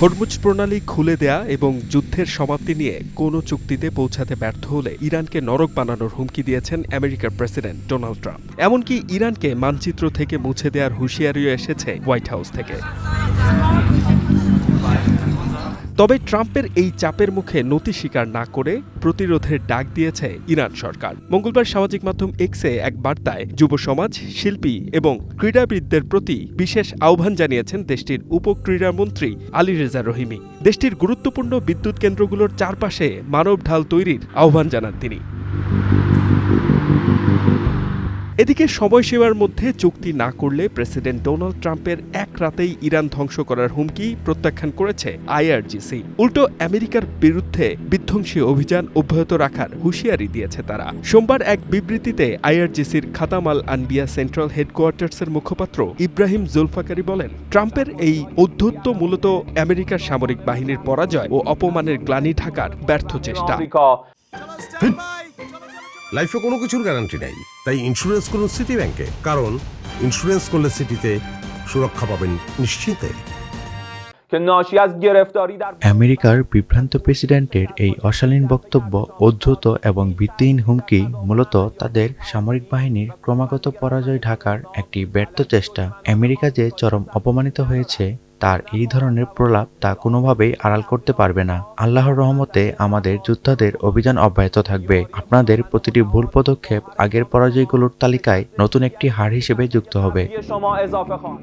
Hormuz প্রণালী খুলে দেয়া এবং যুদ্ধের সমাপ্তি নিয়ে কোনো চুক্তিতে পৌঁছাতে ব্যর্থ হলে ইরানকে নরক বানানোর হুমকি দিয়েছেন আমেরিকার প্রেসিডেন্ট ডোনাল্ড ট্রাম্প। এমনকি ইরানকে মানচিত্র থেকে মুছে দেওয়ার হুঁশিয়ারিও এসেছে হোয়াইট হাউস থেকে। তবে ট্রাম্পের এই চাপের মুখে নতি স্বীকার না করে প্রতিরোধের ডাক দিয়েছে ইরান সরকার। মঙ্গলবার সামাজিক মাধ্যম এক্সে এক বার্তায় যুব সমাজ, শিল্পী এবং ক্রীড়াবিদদের প্রতি বিশেষ আহ্বান জানিয়েছেন দেশটির উপক্রীড়ামন্ত্রী আলী রেজা রহিমি। দেশটির গুরুত্বপূর্ণ বিদ্যুৎ কেন্দ্রগুলোর চারপাশে মানব ঢাল তৈরির আহ্বান জানান তিনি। এদিকে সময়সীমার মধ্যে চুক্তি না করলে প্রেসিডেন্ট ডোনাল্ড ট্রাম্পের এক রাতেই ইরান ধ্বংস করার হুমকি প্রত্যাখ্যান করেছে আইআরজিসি। উল্টো আমেরিকার বিরুদ্ধে বিধ্বংসী অভিযান অব্যাহত রাখার হুঁশিয়ারি দিয়েছে তারা। সোমবার এক বিবৃতিতে আইআরজিসির খাতাম আল আনবিয়া সেন্ট্রাল হেডকোয়ার্টার্সের মুখপাত্র ইব্রাহিম জুলফাকারি বলেন, ট্রাম্পের এই ঔদ্ধত্য মূলত আমেরিকার সামরিক বাহিনীর পরাজয় ও অপমানের গ্লানি ঢাকার ব্যর্থ চেষ্টা। লাইফে কোনো কিছুর গ্যারান্টি নেই, তাই ইন্স্যুরেন্স করুন সিটি ব্যাংকে, কারণ ইন্স্যুরেন্স করলে সিটিতে সুরক্ষা পাবেন নিশ্চিন্তে। আমেরিকার বিভ্রান্ত প্রেসিডেন্টের এই অশালীন বক্তব্য, উদ্ধত এবং ভিত্তিহীন হুমকি মূলত তাদের সামরিক বাহিনীর ক্রমাগত পরাজয় ঢাকার একটি ব্যর্থ চেষ্টা। আমেরিকা যে চরম অপমানিত হয়েছে তার এই ধরনের প্রলাপ তা কোনোভাবেই আড়াল করতে পারবে না। আল্লাহর রহমতে আমাদের যোদ্ধাদের অভিযান অব্যাহত থাকবে। আপনাদের প্রতিটি ভুল পদক্ষেপ আগের পরাজয়গুলোর তালিকায় নতুন একটি হার হিসেবে যুক্ত হবে।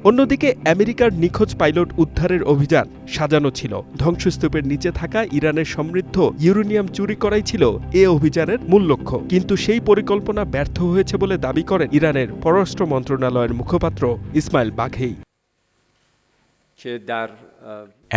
অন্যদিকে আমেরিকার নিখোঁজ পাইলট উদ্ধারের অভিযান সাজানো ছিল। ধ্বংসস্তূপের নিচে থাকা ইরানের সমৃদ্ধ ইউরেনিয়াম চুরি করাই ছিল এ অভিযানের মূল লক্ষ্য। কিন্তু সেই পরিকল্পনা ব্যর্থ হয়েছে বলে দাবি করেন ইরানের পররাষ্ট্র মন্ত্রণালয়ের মুখপাত্র ইসমাইল বাঘেই।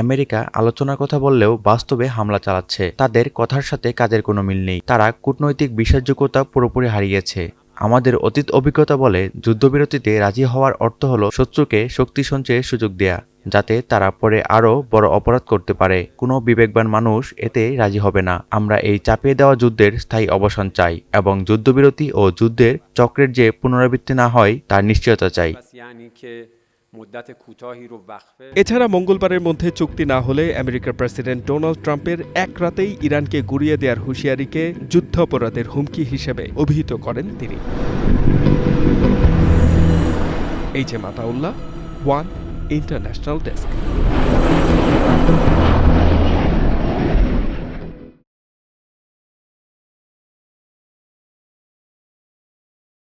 আমেরিকা আলোচনার কথা বললেও বাস্তবে হামলা চালাচ্ছে। তাদের কথার সাথে কাজের কোনো মিল নেই। তারা কূটনৈতিক বিশ্বাসযোগ্যতা পুরোপুরি হারিয়েছে। আমাদের অতীত অভিজ্ঞতা বলে, যুদ্ধবিরতিতে রাজি হওয়ার অর্থ হলো শত্রুকে শক্তি সঞ্চয়ের সুযোগ দেয়া, যাতে তারা পরে আরও বড় অপরাধ করতে পারে। কোনো বিবেকবান মানুষ এতে রাজি হবে না। আমরা এই চাপিয়ে দেওয়া যুদ্ধের স্থায়ী অবসান চাই এবং যুদ্ধবিরতি ও যুদ্ধের চক্রের যে পুনরাবৃত্তি না হয় তার নিশ্চয়তা চাই। এছাড়া মঙ্গলবারের মধ্যে চুক্তি না হলে আমেরিকার প্রেসিডেন্ট ডোনাল্ড ট্রাম্পের এক রাতেই ইরানকে গুঁড়িয়ে দেওয়ার হুঁশিয়ারিকে যুদ্ধাপরাধের হুমকি হিসেবে অভিহিত করেন তিনি। H M Ataullah, one international desk.